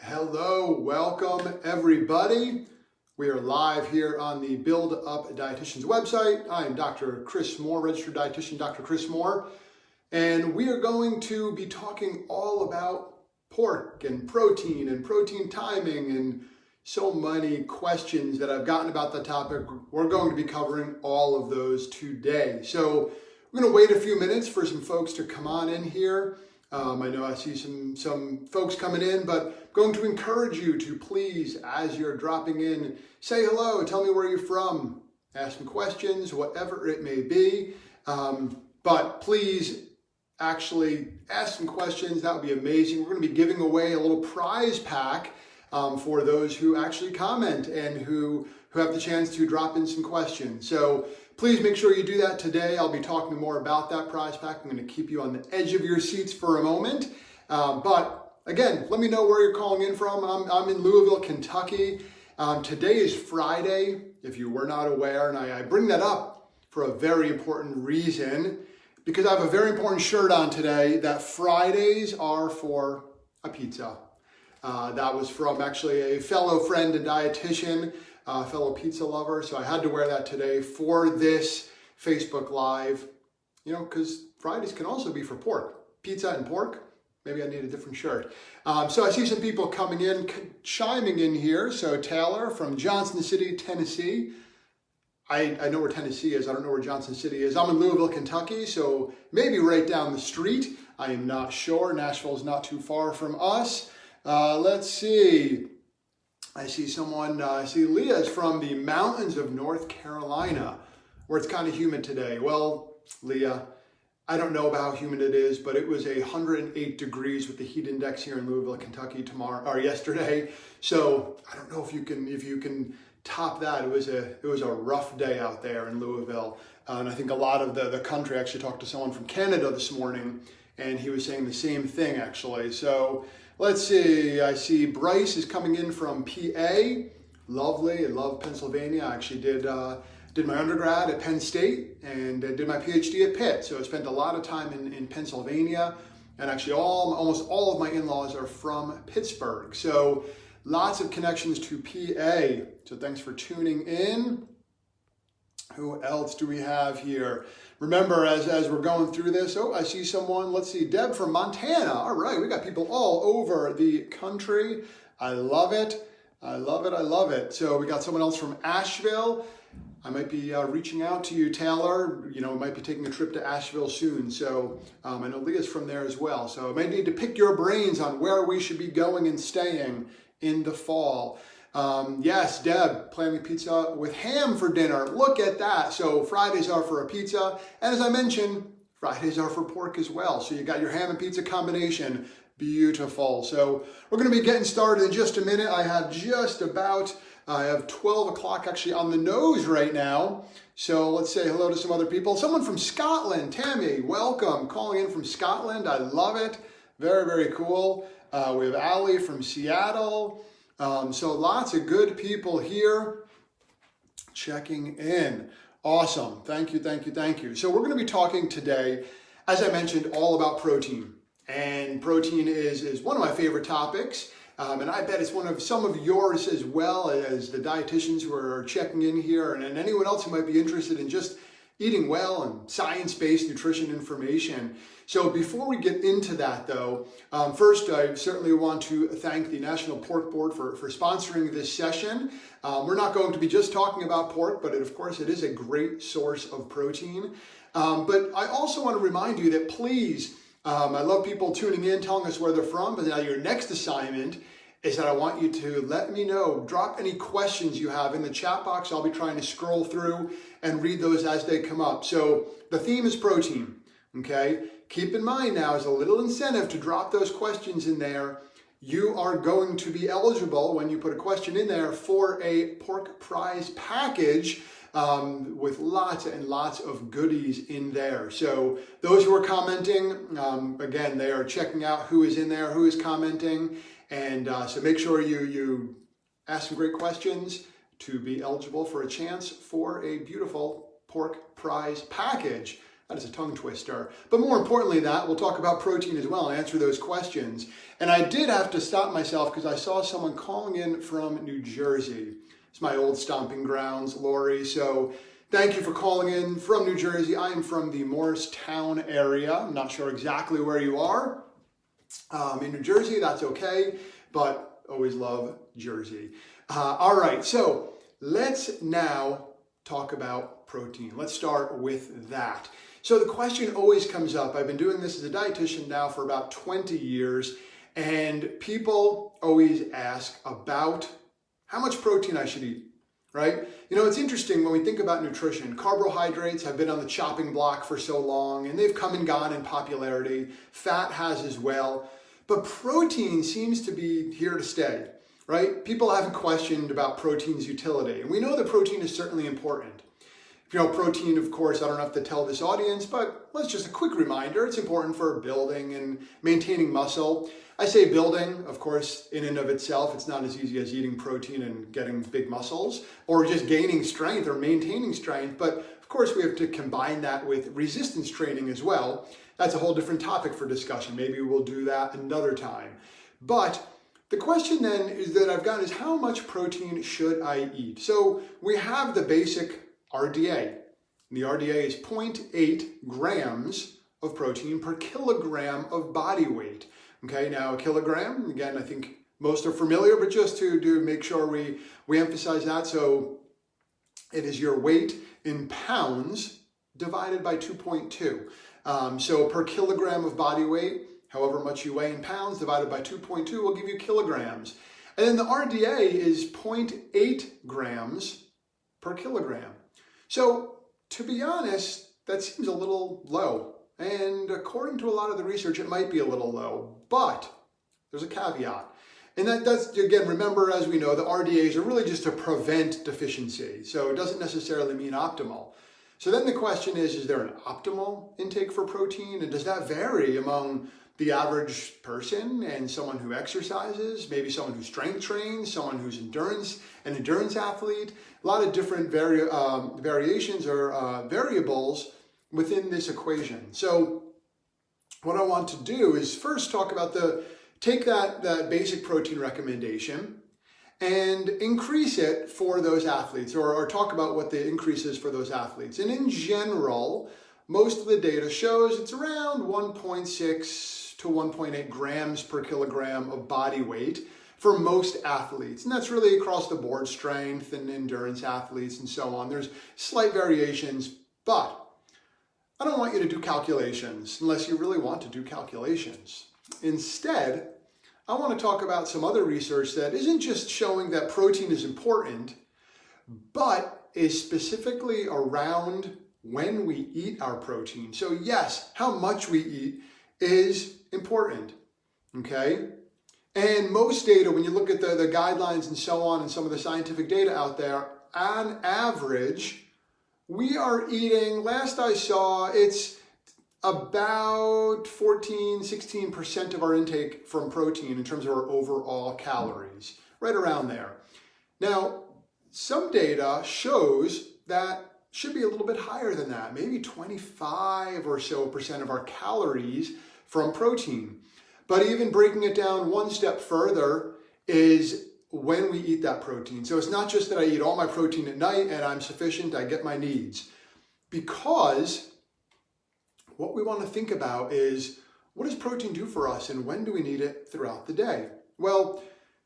Hello, welcome everybody. We are live here on the Build Up Dietitians website. I am Dr. Chris Mohr, registered dietitian Dr. Chris Mohr, and we are going to be talking all about pork and protein timing and so many questions that I've gotten about the topic. We're going to be covering all of those today. So we're going to wait a few minutes for some folks to come on in here. I know I see some folks coming in, but I'm going to encourage you to please, as you're dropping in, say hello, tell me where you're from, ask some questions, whatever it may be. But please actually ask some questions. That would be amazing. We're going to be giving away a little prize pack for those who actually comment and who have the chance to drop in some questions. So please make sure you do that today. I'll be talking more about that prize pack. I'm going to keep you on the edge of your seats for a moment. But again, let me know where you're calling in from. I'm in Louisville, Kentucky. Today is Friday, if you were not aware, and I bring that up for a very important reason, because I have a very important shirt on today that Fridays are for a pizza. That was from actually a fellow friend and dietitian, fellow pizza lover. So I had to wear that today for this Facebook Live, because Fridays can also be for pork. Pizza and pork, maybe I need a different shirt. So I see some people coming in, chiming in here. So Taylor from Johnson City, Tennessee. I know where Tennessee is. I don't know where Johnson City is. I'm in Louisville, Kentucky, so maybe right down the street. I am not sure. Nashville's not too far from us. Let's see. I see someone, I see Leah's from the mountains of North Carolina, where it's kind of humid today. Well, Leah, I don't know about how humid it is, but it was 108 degrees with the heat index here in Louisville, Kentucky yesterday. So I don't know if you can top that. It was a rough day out there in Louisville. And I think a lot of the country, I actually talked to someone from Canada this morning, and he was saying the same thing actually. So let's see, I see Bryce is coming in from PA. Lovely, I love Pennsylvania. I actually did my undergrad at Penn State and did my PhD at Pitt. So I spent a lot of time in Pennsylvania, and actually almost all of my in-laws are from Pittsburgh. So lots of connections to PA. So thanks for tuning in. Who else do we have here? Remember, as we're going through this, I see someone, let's see, Deb from Montana. All right, we got people all over the country. I love it. I love it. I love it. So we got someone else from Asheville. I might be reaching out to you, Taylor. We might be taking a trip to Asheville soon. So I know Leah's from there as well. So I might need to pick your brains on where we should be going and staying in the fall. Yes, Deb, planning pizza with ham for dinner. Look at that. So Fridays are for a pizza. And as I mentioned, Fridays are for pork as well. So you got your ham and pizza combination. Beautiful. So we're going to be getting started in just a minute. I have 12 o'clock actually on the nose right now. So let's say hello to some other people. Someone from Scotland, Tammy, welcome. Calling in from Scotland. I love it. Very, very cool. We have Ali from Seattle. So lots of good people here checking in. Awesome. Thank you, thank you, thank you. So we're going to be talking today, as I mentioned, all about protein. And protein is one of my favorite topics. And I bet it's one of some of yours as well, as the dietitians who are checking in here, and anyone else who might be interested in just eating well and science-based nutrition information. So before we get into that though, first I certainly want to thank the National Pork Board for sponsoring this session. We're not going to be just talking about pork, but of course it is a great source of protein. But I also want to remind you that please, I love people tuning in, telling us where they're from, but now your next assignment is that I want you to let me know, drop any questions you have in the chat box. I'll be trying to scroll through and read those as they come up. So the theme is protein, okay? Keep in mind now, as a little incentive to drop those questions in there, you are going to be eligible when you put a question in there for a pork prize package with lots and lots of goodies in there. So those who are commenting, again, they are checking out who is in there, who is commenting. And so make sure you ask some great questions to be eligible for a chance for a beautiful pork prize package. That is a tongue twister. But more importantly than that, we'll talk about protein as well and answer those questions. And I did have to stop myself because I saw someone calling in from New Jersey. It's my old stomping grounds, Lori. So thank you for calling in from New Jersey. I am from the Morristown area. I'm not sure exactly where you are. In New Jersey, that's okay, but always love Jersey. All right, so let's now talk about protein. Let's start with that. So the question always comes up. I've been doing this as a dietitian now for about 20 years, and people always ask about how much protein I should eat, right? You know, it's interesting when we think about nutrition. Carbohydrates have been on the chopping block for so long, and they've come and gone in popularity. Fat has as well, but protein seems to be here to stay, right? People haven't questioned about protein's utility, and we know that protein is certainly important. You know, protein, of course, I don't have to tell this audience, but let's just a quick reminder, it's important for building and maintaining muscle. I say building, of course, in and of itself, it's not as easy as eating protein and getting big muscles or just gaining strength or maintaining strength. But of course, we have to combine that with resistance training as well. That's a whole different topic for discussion. Maybe we'll do that another time. But the question then is that I've got is how much protein should I eat? So we have the basic RDA. And the RDA is 0.8 grams of protein per kilogram of body weight. Okay, now a kilogram, again, I think most are familiar, but just to make sure we emphasize that. So it is your weight in pounds divided by 2.2. So per kilogram of body weight, however much you weigh in pounds divided by 2.2 will give you kilograms. And then the RDA is 0.8 grams per kilogram. So to be honest, that seems a little low. And according to a lot of the research, it might be a little low, but there's a caveat. And that's, again, remember, as we know, the RDAs are really just to prevent deficiency. So it doesn't necessarily mean optimal. So then the question is there an optimal intake for protein? And does that vary among the average person and someone who exercises, maybe someone who strength trains, someone who's an endurance athlete? A lot of different variations or variables within this equation. So what I want to do is first talk about take that basic protein recommendation and increase it for those athletes, or talk about what the increase is for those athletes. And in general, most of the data shows it's around 1.6 to 1.8 grams per kilogram of body weight for most athletes. And that's really across the board, strength and endurance athletes and so on. There's slight variations, but I don't want you to do calculations unless you really want to do calculations. Instead, I want to talk about some other research that isn't just showing that protein is important, but is specifically around when we eat our protein. So yes, how much we eat is important, okay? And most data, when you look at the guidelines and so on and some of the scientific data out there, on average, we are eating, last I saw, it's about 16% of our intake from protein in terms of our overall calories, right around there. Now, some data shows that should be a little bit higher than that, maybe 25 or so % of our calories from protein. But even breaking it down one step further is when we eat that protein. So it's not just that I eat all my protein at night and I'm sufficient, I get my needs. Because what we want to think about is, what does protein do for us and when do we need it throughout the day? Well,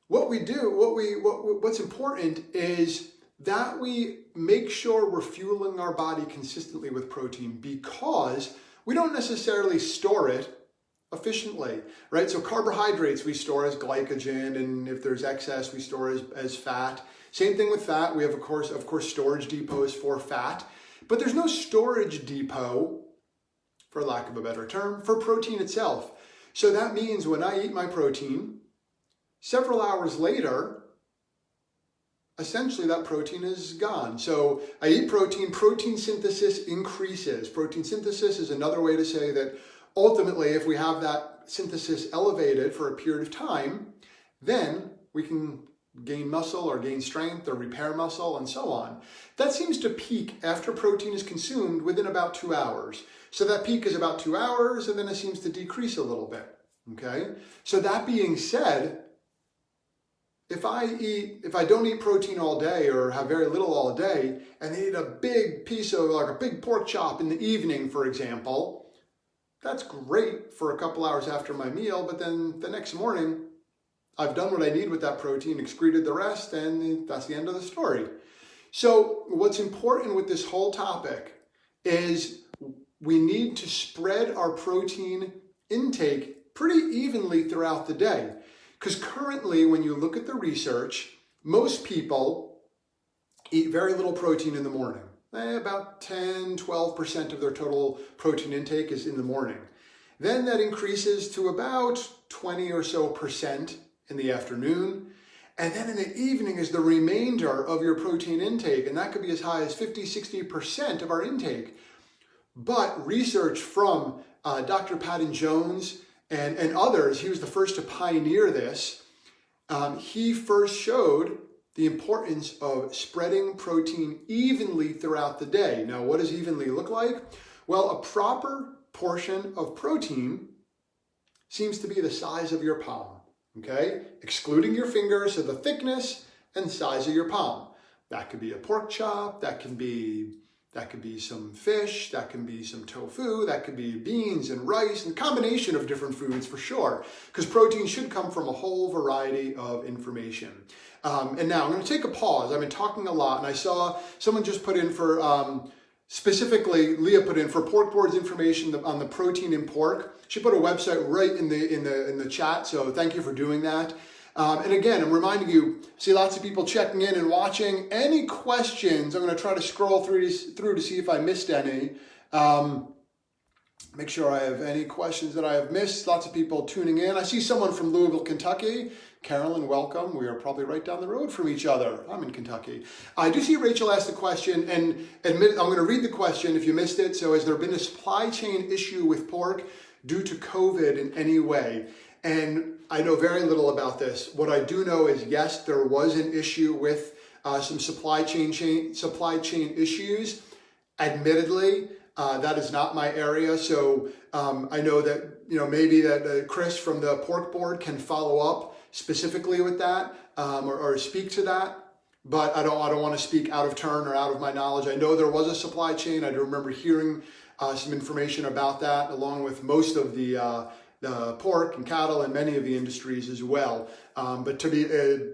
what we do, what's important is that we make sure we're fueling our body consistently with protein, because we don't necessarily store it efficiently, right? So carbohydrates we store as glycogen, and if there's excess, we store as fat. Same thing with fat. We have, of course, storage depots for fat, but there's no storage depot, for lack of a better term, for protein itself. So that means when I eat my protein, several hours later, essentially that protein is gone. So I eat protein synthesis increases. Protein synthesis is another way to say that ultimately, if we have that synthesis elevated for a period of time, then we can gain muscle or gain strength or repair muscle and so on. That seems to peak after protein is consumed within about 2 hours. So that peak is about 2 hours and then it seems to decrease a little bit, okay? So that being said, if I don't eat protein all day or have very little all day and eat a big piece of, like a big pork chop in the evening, for example, that's great for a couple hours after my meal, but then the next morning, I've done what I need with that protein, excreted the rest, and that's the end of the story. So what's important with this whole topic is we need to spread our protein intake pretty evenly throughout the day. Because currently, when you look at the research, most people eat very little protein in the morning. About 10, 12% of their total protein intake is in the morning. Then that increases to about 20 or so percent in the afternoon. And then in the evening is the remainder of your protein intake. And that could be as high as 50, 60% of our intake. But research from Dr. Patton Jones and others, he was the first to pioneer this. He first showed the importance of spreading protein evenly throughout the day. Now, what does evenly look like? Well, a proper portion of protein seems to be the size of your palm, okay? Excluding your fingers, so the thickness and size of your palm. That could be a pork chop, that could be some fish, that can be some tofu, that could be beans and rice, and a combination of different foods for sure, because protein should come from a whole variety of information. And now I'm going to take a pause. I've been talking a lot, and I saw someone just put in for, specifically Leah put in for pork board's information on the protein in pork. She put a website right in the chat, so thank you for doing that. And again, I'm reminding you, see lots of people checking in and watching. Any questions, I'm going to try to scroll through to see if I missed any. Make sure I have any questions that I have missed. Lots of people tuning in. I see someone from Louisville, Kentucky. Carolyn, welcome. We are probably right down the road from each other. I'm in Kentucky. I do see Rachel asked the question, and I'm going to read the question if you missed it. So has there been a supply chain issue with pork due to COVID in any way? And I know very little about this. What I do know is, yes, there was an issue with some supply chain issues. Admittedly, that is not my area. So I know that maybe that Chris from the pork board can follow up specifically with that or speak to that. But I don't want to speak out of turn or out of my knowledge. I know there was a supply chain. I do remember hearing some information about that, along with most of the pork and cattle and many of the industries as well. But to be,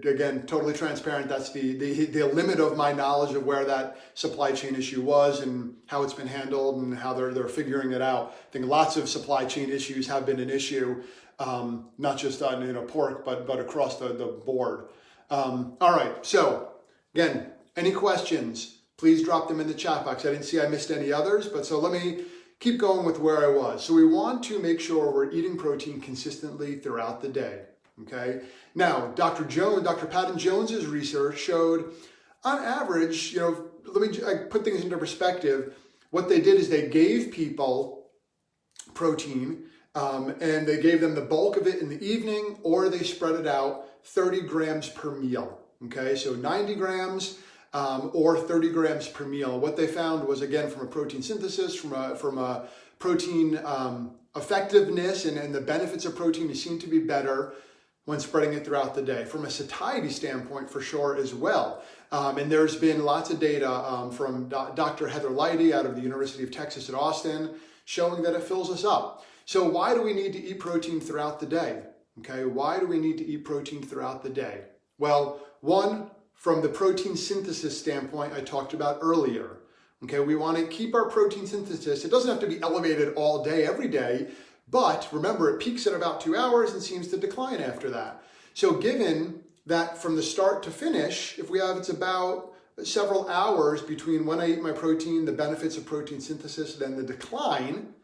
again, totally transparent, that's the limit of my knowledge of where that supply chain issue was and how it's been handled and how they're figuring it out. I think lots of supply chain issues have been an issue, not just on pork, but across the board. All right, so again, any questions, please drop them in the chat box. I didn't see I missed any others, but so let me keep going with where I was. So we want to make sure we're eating protein consistently throughout the day, okay? Now, Dr. Patton Jones's research showed, on average, I put things into perspective. What they did is they gave people protein, and they gave them the bulk of it in the evening, or they spread it out 30 grams per meal, okay? So 90 grams, or 30 grams per meal. What they found was, again, from a protein synthesis, from a protein effectiveness and the benefits of protein, seem to be better when spreading it throughout the day. From a satiety standpoint, for sure, as well. And there's been lots of data from Dr. Heather Leidy out of the University of Texas at Austin showing that it fills us up. So why do we need to eat protein throughout the day? Okay, why do we need to eat protein throughout the day? Well, one, from the protein synthesis standpoint I talked about earlier. Okay, we want to keep our protein synthesis. It doesn't have to be elevated all day, every day, but remember, it peaks at about 2 hours and seems to decline after that. So given that from the start to finish, if it's about several hours between when I eat my protein, the benefits of protein synthesis, then the decline,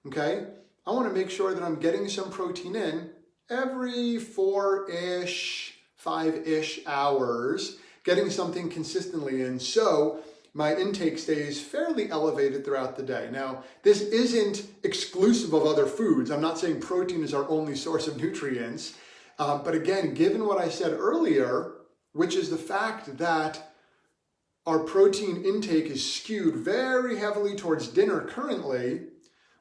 okay, I want to make sure that I'm getting some protein in every 4-ish, 5-ish hours, getting something consistently in, so my intake stays fairly elevated throughout the day. Now, this isn't exclusive of other foods. I'm not saying protein is our only source of nutrients, but again, given what I said earlier, which is the fact that our protein intake is skewed very heavily towards dinner currently.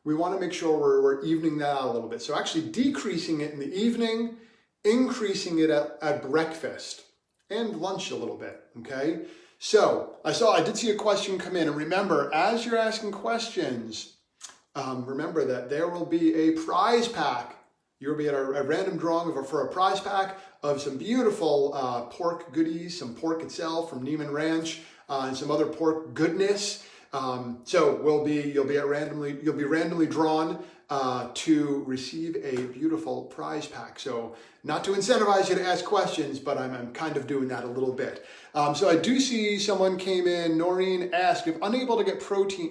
We want to make sure we're evening that out a little bit. So actually decreasing it in the evening, increasing it at breakfast and lunch a little bit, okay? So I did see a question come in, and remember, as you're asking questions, remember that there will be a prize pack. You'll be at a random drawing for a prize pack of some beautiful pork goodies, some pork itself from Neiman Ranch, and some other pork goodness. So you'll be randomly drawn to receive a beautiful prize pack. So not to incentivize you to ask questions, but I'm kind of doing that a little bit. So I do see someone came in, Noreen asked, if unable to get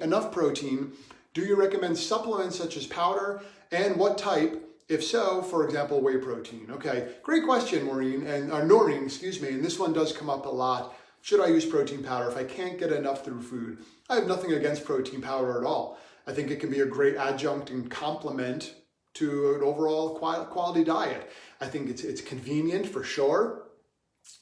enough protein, do you recommend supplements such as powder, and what type? If so, for example, whey protein. Okay, great question, Noreen, excuse me, and this one does come up a lot. Should I use protein powder if I can't get enough through food? I have nothing against protein powder at all. I think it can be a great adjunct and complement to an overall quality diet. I think it's convenient for sure.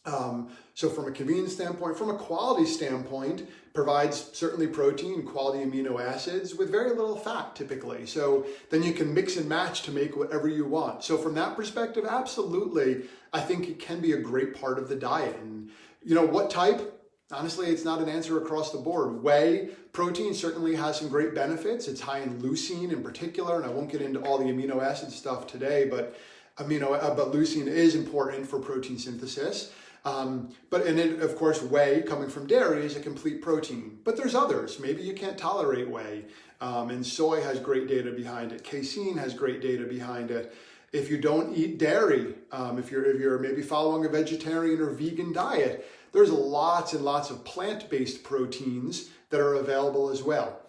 So from a convenience standpoint, from a quality standpoint, provides certainly protein, quality amino acids with very little fat typically. So then you can mix and match to make whatever you want. So from that perspective, absolutely, I think it can be a great part of the diet. And you know, what type? Honestly, it's not an answer across the board. Whey protein certainly has some great benefits. It's high in leucine in particular, and I won't get into all the amino acid stuff today, but leucine is important for protein synthesis. Of course, whey coming from dairy is a complete protein, but there's others. Maybe you can't tolerate whey, and soy has great data behind it. Casein has great data behind it. If you don't eat dairy, if you're maybe following a vegetarian or vegan diet, there's lots and lots of plant-based proteins that are available as well.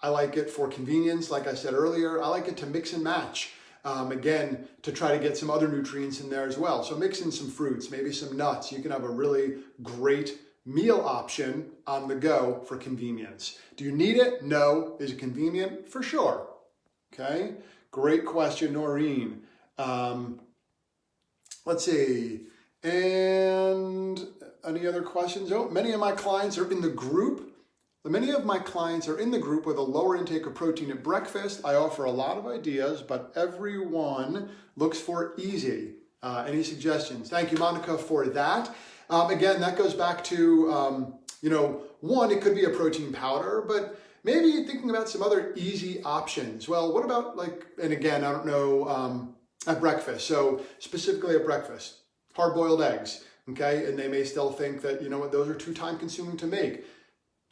I like it for convenience, like I said earlier. I like it to mix and match. Again, to try to get some other nutrients in there as well. So mix in some fruits, maybe some nuts. You can have a really great meal option on the go for convenience. Do you need it? No. Is it convenient? For sure. Okay. Great question, Noreen. Let's see. And any other questions? Oh, many of my clients are in the group. Many of my clients are in the group with a lower intake of protein at breakfast. I offer a lot of ideas, but everyone looks for easy. Any suggestions? Thank you, Monica, for that. Again, that goes back to, one, it could be a protein powder, but maybe thinking about some other easy options. Well, what about and again, I don't know, at breakfast. So specifically at breakfast, hard-boiled eggs, okay? And they may still think that, those are too time-consuming to make.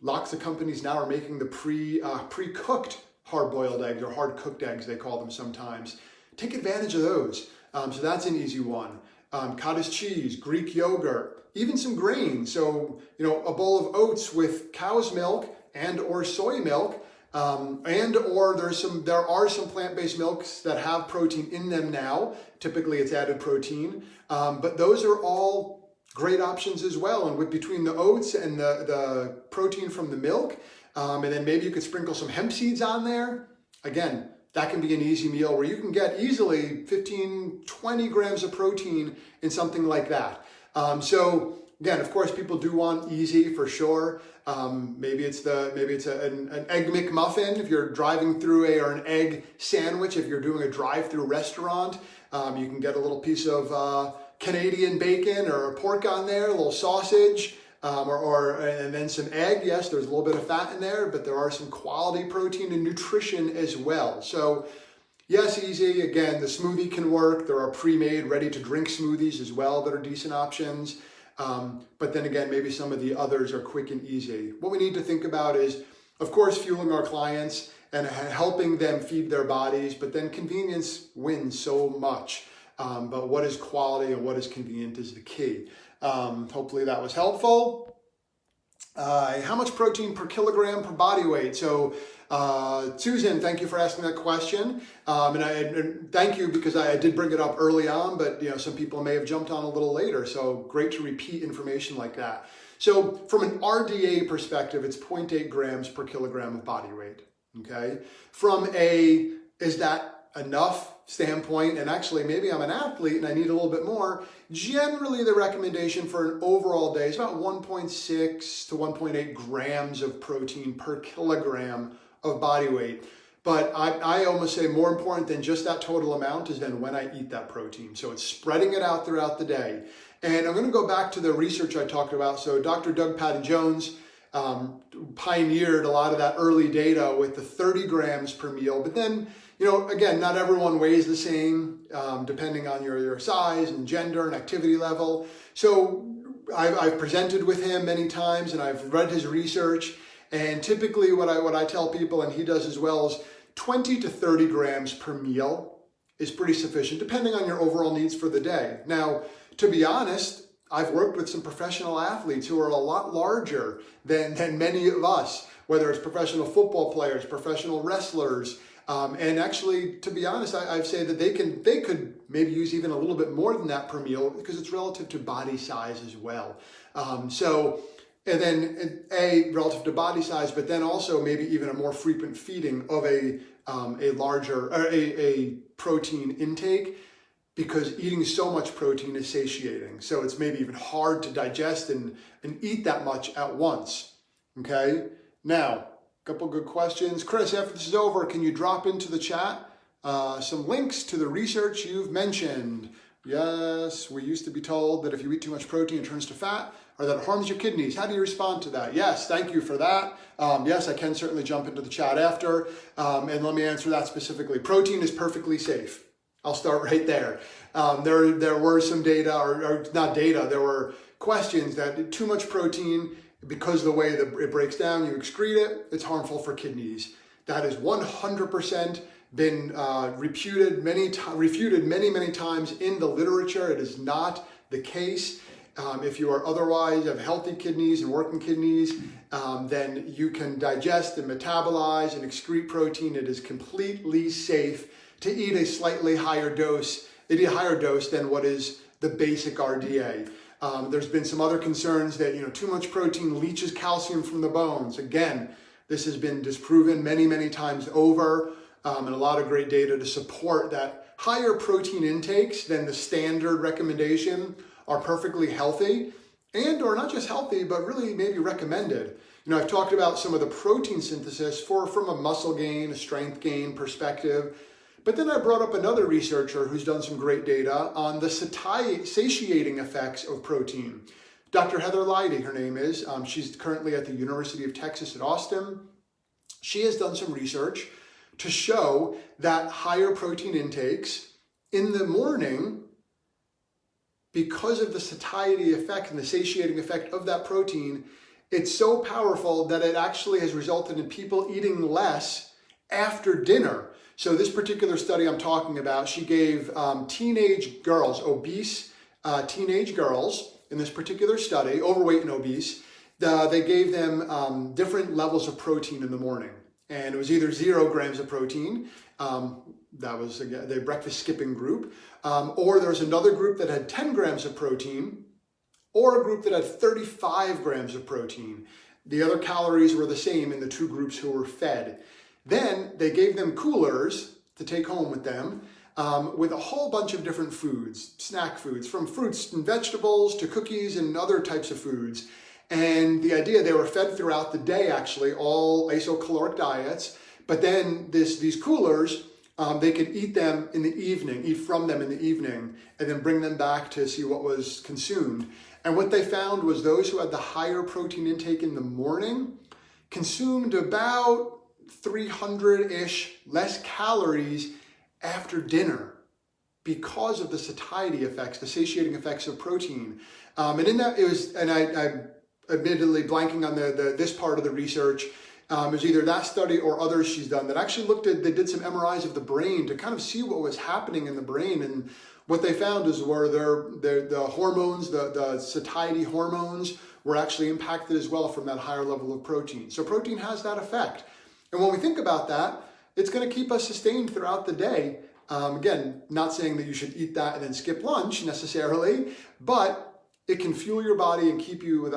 Lots of companies now are making the pre-cooked hard-boiled eggs, or hard-cooked eggs, they call them sometimes. Take advantage of those. So that's an easy one. Cottage cheese, Greek yogurt, even some grains. So, a bowl of oats with cow's milk and or soy milk, and or there are some plant-based milks that have protein in them now. Typically it's added protein, but those are all great options as well. And between the oats and the protein from the milk, and then maybe you could sprinkle some hemp seeds on there. Again, that can be an easy meal where you can get easily 15, 20 grams of protein in something like that. So again, of course, people do want easy for sure. Maybe it's an egg McMuffin if you're driving through or an egg sandwich if you're doing a drive-through restaurant. You can get a little piece of Canadian bacon or pork on there, a little sausage, and then some egg. Yes, there's a little bit of fat in there, but there are some quality protein and nutrition as well. So yes, easy. Again, the smoothie can work. There are pre-made, ready-to-drink smoothies as well that are decent options. But then again, maybe some of the others are quick and easy. What we need to think about is, of course, fueling our clients and helping them feed their bodies, but then convenience wins so much. But what is quality and what is convenient is the key. Hopefully that was helpful. How much protein per kilogram per body weight? So Susan, thank you for asking that question. And thank you because I did bring it up early on, but some people may have jumped on a little later. So great to repeat information like that. So from an RDA perspective, it's 0.8 grams per kilogram of body weight. Okay. Is that enough standpoint, and actually maybe I'm an athlete and I need a little bit more, generally the recommendation for an overall day is about 1.6 to 1.8 grams of protein per kilogram of body weight. But I almost say more important than just that total amount is then when I eat that protein. So it's spreading it out throughout the day. And I'm going to go back to the research I talked about. So Dr. Doug Patton-Jones pioneered a lot of that early data with the 30 grams per meal. But then, again, not everyone weighs the same depending on your size and gender and activity level. So I've presented with him many times and I've read his research. And typically what I tell people, and he does as well, is 20 to 30 grams per meal is pretty sufficient, depending on your overall needs for the day. Now, to be honest, I've worked with some professional athletes who are a lot larger than many of us, whether it's professional football players, professional wrestlers, and actually, to be honest, I'd say that they could maybe use even a little bit more than that per meal because it's relative to body size as well. And then relative to body size, but then also maybe even a more frequent feeding of a larger or a protein intake, because eating so much protein is satiating. So it's maybe even hard to digest and eat that much at once. Okay. Now, a couple good questions. Chris, after this is over, can you drop into the chat some links to the research you've mentioned? Yes, we used to be told that if you eat too much protein, it turns to fat, or that it harms your kidneys. How do you respond to that? Yes, thank you for that. Yes, I can certainly jump into the chat after, and let me answer that specifically. Protein is perfectly safe. I'll start right there. There were some data, or not data, there were questions that too much protein, because of the way that it breaks down, you excrete it, it's harmful for kidneys. That is 100% been refuted many times in the literature. It is not the case. If you are otherwise have healthy kidneys and working kidneys, then you can digest and metabolize and excrete protein. It is completely safe to eat a slightly higher dose, than what is the basic RDA. There's been some other concerns that too much protein leaches calcium from the bones. Again, this has been disproven many times over. And a lot of great data to support that higher protein intakes than the standard recommendation are perfectly healthy, and or not just healthy, but really maybe recommended. I've talked about some of the protein synthesis from a muscle gain, a strength gain perspective, but then I brought up another researcher who's done some great data on the satiating effects of protein. Dr. Heather Leidy, her name is. She's currently at the University of Texas at Austin. She has done some research to show that higher protein intakes in the morning, because of the satiety effect and the satiating effect of that protein, it's so powerful that it actually has resulted in people eating less after dinner. So this particular study I'm talking about, she gave teenage girls, obese teenage girls in this particular study, overweight and obese, they gave them different levels of protein in the morning. And it was either 0 grams of protein, that was again, the breakfast skipping group, or there was another group that had 10 grams of protein, or a group that had 35 grams of protein. The other calories were the same in the two groups who were fed. Then they gave them coolers to take home with them with a whole bunch of different foods, snack foods, from fruits and vegetables to cookies and other types of foods. And the idea, they were fed throughout the day, actually, all isocaloric diets. But then these coolers, they could eat them in the evening, eat from them in the evening, and then bring them back to see what was consumed. And what they found was those who had the higher protein intake in the morning consumed about 300-ish less calories after dinner because of the satiety effects, the satiating effects of protein. And in that, it was, and I'm admittedly blanking on this part of the research. It was either that study or others she's done that actually they did some MRIs of the brain to kind of see what was happening in the brain. And what they found is where the hormones, the satiety hormones were actually impacted as well from that higher level of protein. So protein has that effect. And when we think about that, it's going to keep us sustained throughout the day. Again, not saying that you should eat that and then skip lunch necessarily, but it can fuel your body and keep you with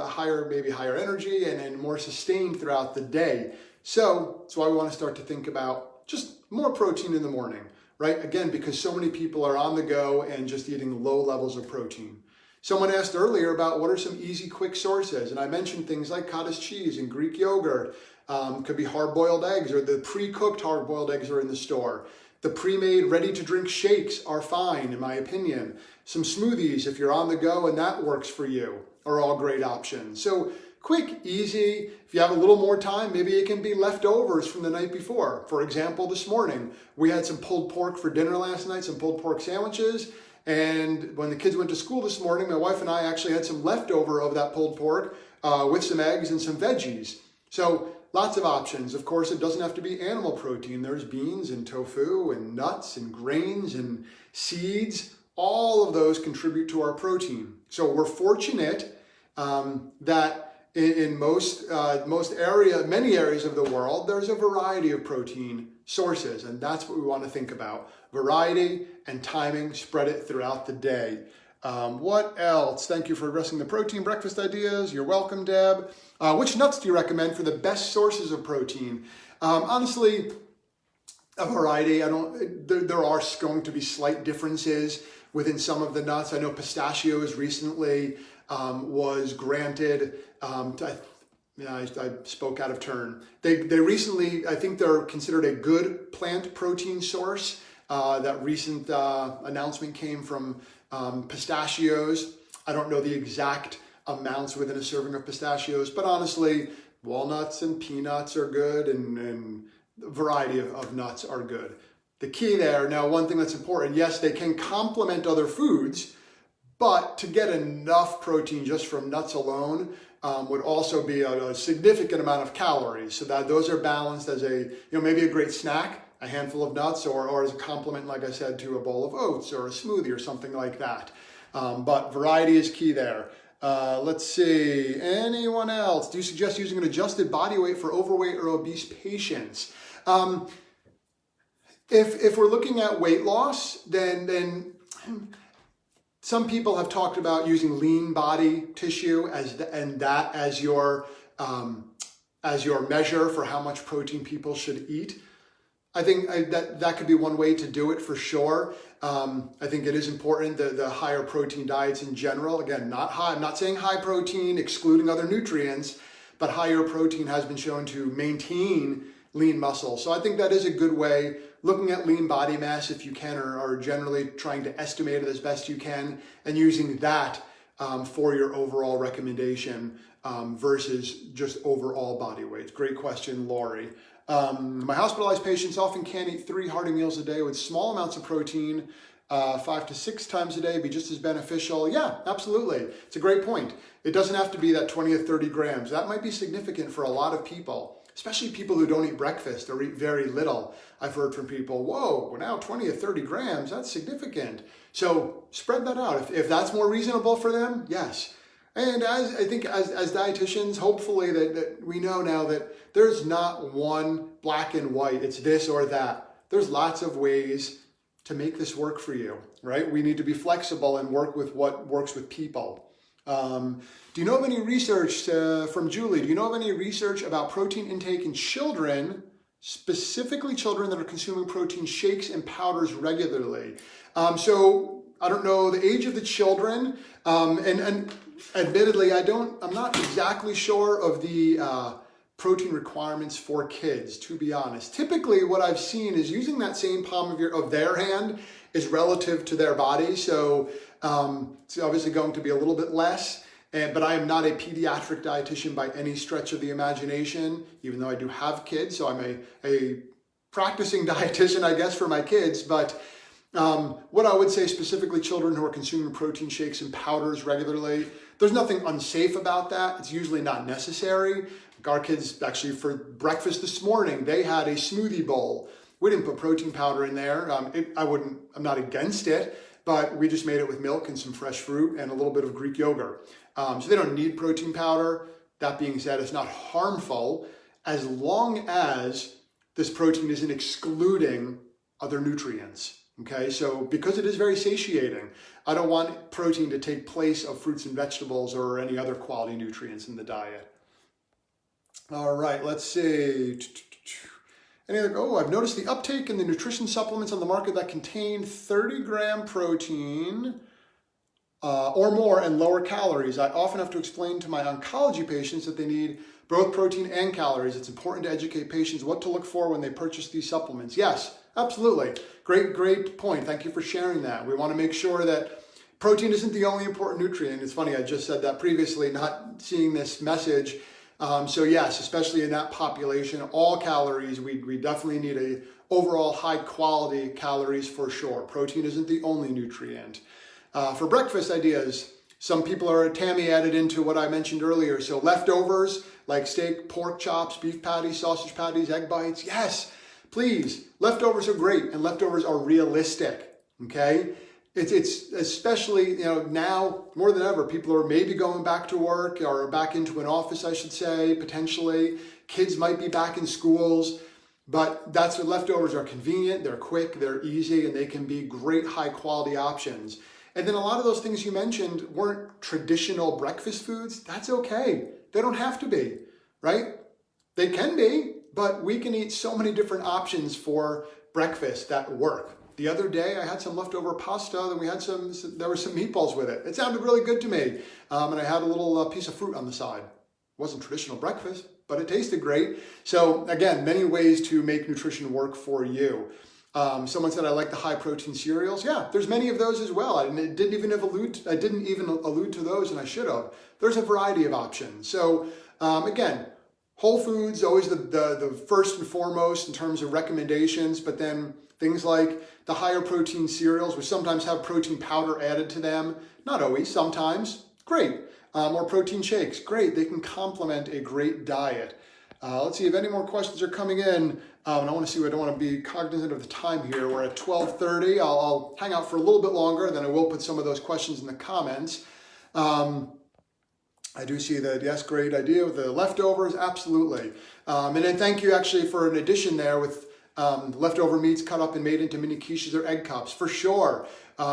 maybe higher energy and more sustained throughout the day. So that's why we want to start to think about just more protein in the morning. right? Again, because so many people are on the go and just eating low levels of protein. Someone asked earlier about what are some easy, quick sources, and I mentioned things like cottage cheese and Greek yogurt. Could be hard-boiled eggs, or the pre-cooked hard-boiled eggs are in the store. The pre-made, ready-to-drink shakes are fine, in my opinion. Some smoothies, if you're on the go and that works for you, are all great options. So quick, easy. If you have a little more time, maybe it can be leftovers from the night before. For example, this morning, we had some pulled pork for dinner last night, some pulled pork sandwiches. And when the kids went to school this morning, my wife and I actually had some leftover of that pulled pork with some eggs and some veggies. So lots of options. Of course, it doesn't have to be animal protein. There's beans and tofu and nuts and grains and seeds. All of those contribute to our protein. So we're fortunate that in many areas of the world, there's a variety of protein sources, and that's what we want to think about. Variety and timing, spread it throughout the day. What else? Thank you for addressing the protein breakfast ideas. You're welcome, Deb. Which nuts do you recommend for the best sources of protein? Honestly, a variety. There are going to be slight differences within some of the nuts. I know pistachios recently was granted, I spoke out of turn. They recently, I think they're considered a good plant protein source. That recent announcement came from pistachios. I don't know the exact amounts within a serving of pistachios, but honestly, walnuts and peanuts are good, and a variety of nuts are good. The key there, now one thing that's important, yes, they can complement other foods, but to get enough protein just from nuts alone would also be a significant amount of calories. So that those are balanced as maybe a great snack, a handful of nuts, or as a complement, like I said, to a bowl of oats or a smoothie or something like that. But variety is key there. Let's see, anyone else? Do you suggest using an adjusted body weight for overweight or obese patients? If we're looking at weight loss, then some people have talked about using lean body tissue as your measure for how much protein people should eat. I think that could be one way to do it for sure. I think it is important that the higher protein diets in general, again, I'm not saying high protein excluding other nutrients, but higher protein has been shown to maintain lean muscle. So I think that is a good way, looking at lean body mass if you can, or generally trying to estimate it as best you can, and using that for your overall recommendation versus just overall body weight. Great question, Lori. My hospitalized patients often can't eat 3 hearty meals a day with small amounts of protein. 5 to 6 times a day be just as beneficial. Yeah, absolutely. It's a great point. It doesn't have to be that 20 or 30 grams. That might be significant for a lot of people, especially people who don't eat breakfast or eat very little. I've heard from people, whoa, well now 20 or 30 grams, that's significant. So spread that out. If that's more reasonable for them, yes. And as dietitians, hopefully that we know now that there's not one black and white, it's this or that. There's lots of ways to make this work for you, right? We need to be flexible and work with what works with people. Do you know of any research, from Julie, do you know of any research about protein intake in children, specifically children that are consuming protein shakes and powders regularly? So I don't know the age of the children, and admittedly, I'm not exactly sure of the protein requirements for kids, to be honest. Typically, what I've seen is using that same palm of their hand is relative to their body. So it's obviously going to be a little bit less, but I am not a pediatric dietitian by any stretch of the imagination, even though I do have kids. So I'm a practicing dietitian, I guess, for my kids. But what I would say specifically children who are consuming protein shakes and powders regularly, there's nothing unsafe about that. It's usually not necessary. Our kids actually for breakfast this morning, they had a smoothie bowl. We didn't put protein powder in there. I'm not against it, but we just made it with milk and some fresh fruit and a little bit of Greek yogurt. So they don't need protein powder. That being said, it's not harmful as long as this protein isn't excluding other nutrients. Okay, so because it is very satiating, I don't want protein to take place of fruits and vegetables or any other quality nutrients in the diet. All right, let's see. And you're like, oh, I've noticed the uptake in the nutrition supplements on the market that contain 30-gram protein or more and lower calories. I often have to explain to my oncology patients that they need both protein and calories. It's important to educate patients what to look for when they purchase these supplements. Yes, absolutely. Great point. Thank you for sharing that. We want to make sure that protein isn't the only important nutrient. It's funny, I just said that previously, not seeing this message. So yes, especially in that population, all calories, we definitely need a overall high quality calories for sure. Protein isn't the only nutrient. For breakfast ideas, some people are Tammy added into what I mentioned earlier. So leftovers like steak, pork chops, beef patties, sausage patties, egg bites. Yes, please. Leftovers are great and leftovers are realistic. Okay. It's especially, now more than ever, people are maybe going back to work or back into an office, I should say, potentially. Kids might be back in schools, but that's what leftovers are convenient, they're quick, they're easy, and they can be great high quality options. And then a lot of those things you mentioned weren't traditional breakfast foods. That's okay. They don't have to be, right? They can be, but we can eat so many different options for breakfast that work. The other day I had some leftover pasta, then there were some meatballs with it. It sounded really good to me. And I had a little piece of fruit on the side. It wasn't traditional breakfast, but it tasted great. So again, many ways to make nutrition work for you. Someone said I like the high protein cereals. Yeah, there's many of those as well. I didn't even allude to those, and I should have. There's a variety of options. So again, whole foods always the first and foremost in terms of recommendations, but then things like the higher protein cereals, which sometimes have protein powder added to them. Not always, sometimes. Great. Or protein shakes. Great. They can complement a great diet. Let's see if any more questions are coming in. And I want to see, I don't want to be cognizant of the time here. We're at 12:30. I'll hang out for a little bit longer, then I will put some of those questions in the comments. I do see that, yes, great idea with the leftovers, absolutely. And then thank you actually for an addition there with leftover meats cut up and made into mini quiches or egg cups, for sure.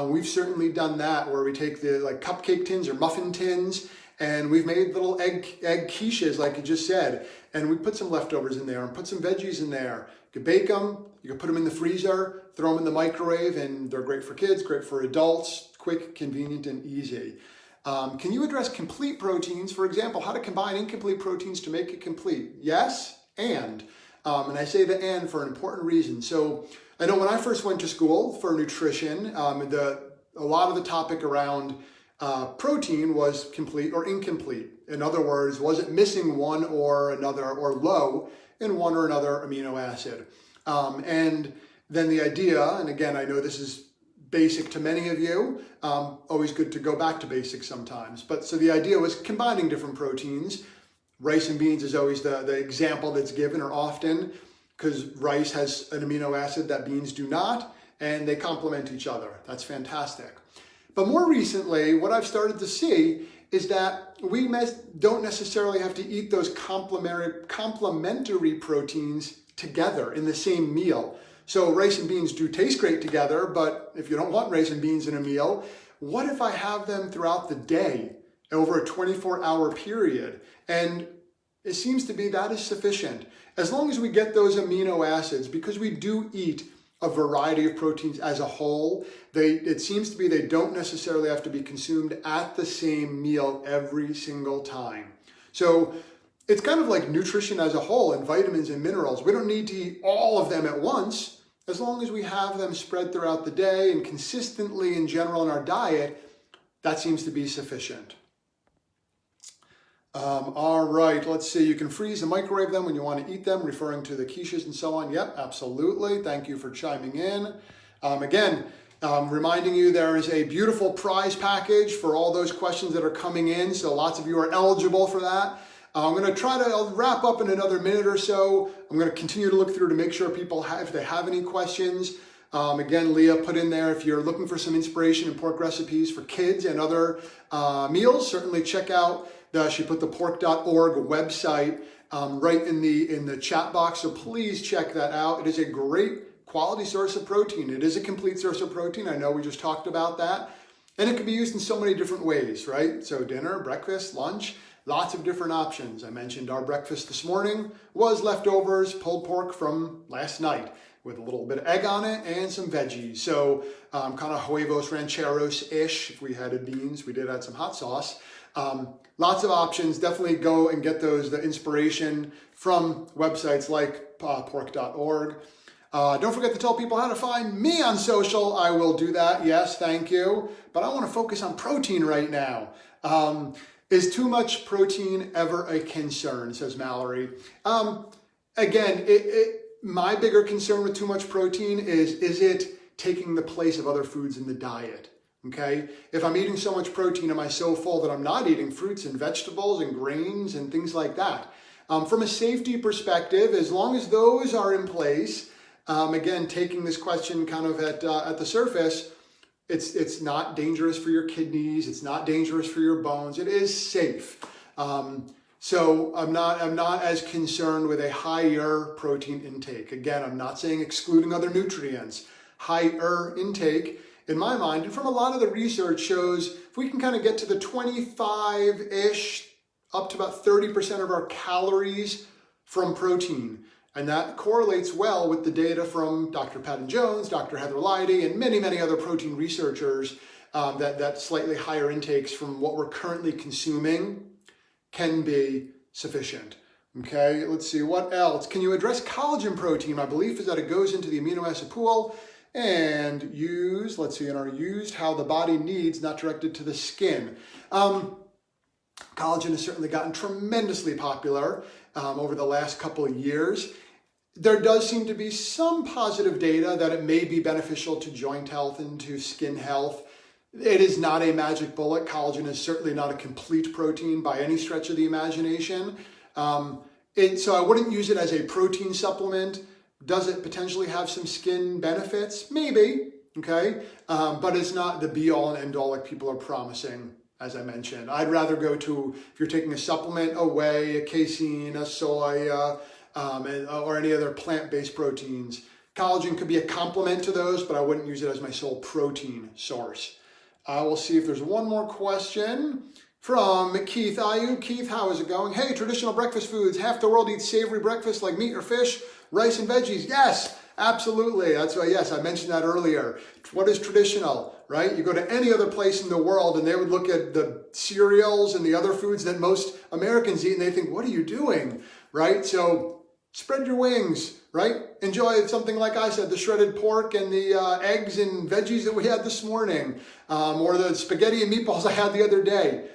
We've certainly done that where we take the cupcake tins or muffin tins and we've made little egg quiches like you just said, and we put some leftovers in there and put some veggies in there. You can bake them, you can put them in the freezer, throw them in the microwave, and they're great for kids, great for adults, quick, convenient, and easy. Can you address complete proteins? For example, how to combine incomplete proteins to make it complete? Yes, and I say the and for an important reason. So I know when I first went to school for nutrition, a lot of the topic around protein was complete or incomplete. In other words, was it missing one or another or low in one or another amino acid? And then the idea, and again, I know this is basic to many of you, always good to go back to basics sometimes. But so the idea was combining different proteins. Rice and beans is always the example that's given, or often, because rice has an amino acid that beans do not, and they complement each other. That's fantastic. But more recently, what I've started to see is that we don't necessarily have to eat those complementary proteins together in the same meal. So rice and beans do taste great together, but if you don't want rice and beans in a meal, what if I have them throughout the day over a 24-hour period? And it seems to be that is sufficient. As long as we get those amino acids, because we do eat a variety of proteins as a whole, it seems to be they don't necessarily have to be consumed at the same meal every single time. So it's kind of like nutrition as a whole and vitamins and minerals. We don't need to eat all of them at once. As long as we have them spread throughout the day and consistently in general in our diet, that seems to be sufficient. All right, let's see. You can freeze and microwave them when you want to eat them, referring to the quiches and so on. Yep, absolutely. Thank you for chiming in. Again, reminding you there is a beautiful prize package for all those questions that are coming in. So lots of you are eligible for that. I'm going to try to wrap up in another minute or so. I'm going to continue to look through to make sure people have, if they have any questions. Again, Leah put in there, if you're looking for some inspiration and pork recipes for kids and other meals, certainly check out she put the pork.org website right in the chat box. So please check that out. It is a great quality source of protein. It is a complete source of protein. I know we just talked about that. And it can be used in so many different ways, right? So dinner, breakfast, lunch. Lots of different options. I mentioned our breakfast this morning was leftovers, pulled pork from last night with a little bit of egg on it and some veggies. So kind of huevos rancheros-ish. If we had beans, we did add some hot sauce. Lots of options. Definitely go and get the inspiration from websites like pork.org. Don't forget to tell people how to find me on social. I will do that. Yes, thank you. But I want to focus on protein right now. Is too much protein ever a concern, says Mallory. Again, my bigger concern with too much protein is it taking the place of other foods in the diet? Okay, if I'm eating so much protein, am I so full that I'm not eating fruits and vegetables and grains and things like that? From a safety perspective, as long as those are in place, again, taking this question kind of at the surface, it's not dangerous for your kidneys. It's not dangerous for your bones. It is safe. So I'm not as concerned with a higher protein intake. Again, I'm not saying excluding other nutrients. Higher intake, in my mind, and from a lot of the research shows, if we can kind of get to the 25-ish, up to about 30% of our calories from protein. And that correlates well with the data from Dr. Patton Jones, Dr. Heather Leidy, and many, many other protein researchers that slightly higher intakes from what we're currently consuming can be sufficient. Okay, let's see, what else? Can you address collagen protein? My belief is that it goes into the amino acid pool and used how the body needs, not directed to the skin. Collagen has certainly gotten tremendously popular over the last couple of years. There does seem to be some positive data that it may be beneficial to joint health and to skin health. It is not a magic bullet. Collagen is certainly not a complete protein by any stretch of the imagination. So I wouldn't use it as a protein supplement. Does it potentially have some skin benefits? Maybe, okay? But it's not the be-all and end-all like people are promising, as I mentioned. I'd rather go to, if you're taking a supplement, a whey, a casein, a soy, or any other plant-based proteins. Collagen could be a complement to those, but I wouldn't use it as my sole protein source. We'll see if there's one more question from Keith Ayu. Keith, how is it going? Hey, traditional breakfast foods. Half the world eats savory breakfast like meat or fish, rice and veggies. Yes, absolutely. That's why, yes, I mentioned that earlier. What is traditional, right? You go to any other place in the world and they would look at the cereals and the other foods that most Americans eat and they think, what are you doing, right? So spread your wings, right? Enjoy something like I said, the shredded pork and the eggs and veggies that we had this morning, or the spaghetti and meatballs I had the other day.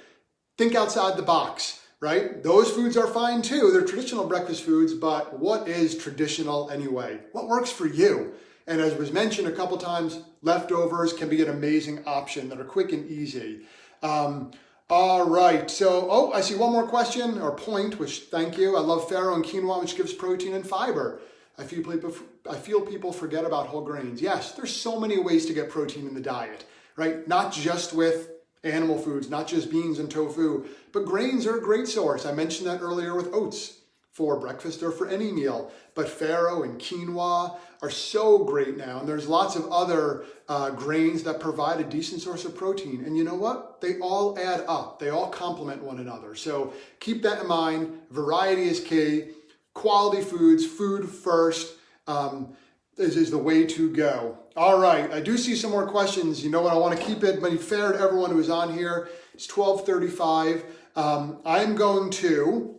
Think outside the box, right? Those foods are fine too. They're traditional breakfast foods, but what is traditional anyway? What works for you? And as was mentioned a couple times, leftovers can be an amazing option that are quick and easy. All right, so, I see one more question or point, which thank you. I love farro and quinoa, which gives protein and fiber. I feel people forget about whole grains. Yes, there's so many ways to get protein in the diet, right? Not just with animal foods, not just beans and tofu, but grains are a great source. I mentioned that earlier with oats for breakfast or for any meal, but farro and quinoa are so great now. And there's lots of other grains that provide a decent source of protein. And you know what? They all add up. They all complement one another. So keep that in mind. Variety is key. Quality foods, food first, is the way to go. All right, I do see some more questions. You know what? I want to keep it fair to everyone who is on here. It's 12:35. I'm going to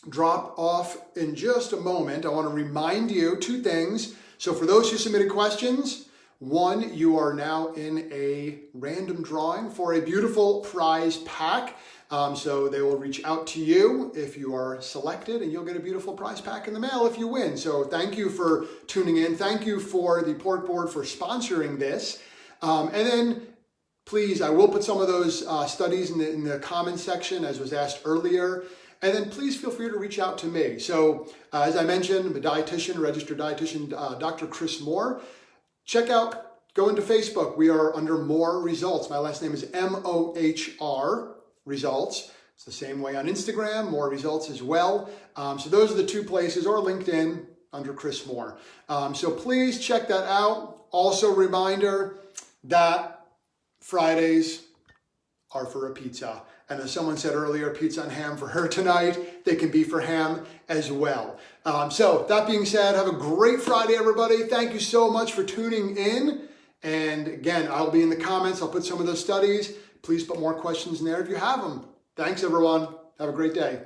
drop off in just a moment. I want to remind you two things. So for those who submitted questions, one, you are now in a random drawing for a beautiful prize pack. So they will reach out to you if you are selected, and you'll get a beautiful prize pack in the mail if you win. So thank you for tuning in. Thank you for the Pork Board for sponsoring this. And then please, I will put some of those studies in the comments section, as was asked earlier. And then please feel free to reach out to me. So as I mentioned, I'm a dietitian, registered dietitian, Dr. Chris Mohr. Go into Facebook. We are under Mohr Results. My last name is M-O-H-R Results. It's the same way on Instagram, Mohr Results as well. So those are the two places, or LinkedIn under Chris Mohr. So please check that out. Also, reminder that Fridays are for a pizza. And as someone said earlier, pizza and ham for her tonight. They can be for ham as well. So that being said, have a great Friday, everybody. Thank you so much for tuning in. And again, I'll be in the comments. I'll put some of those studies. Please put more questions in there if you have them. Thanks, everyone. Have a great day.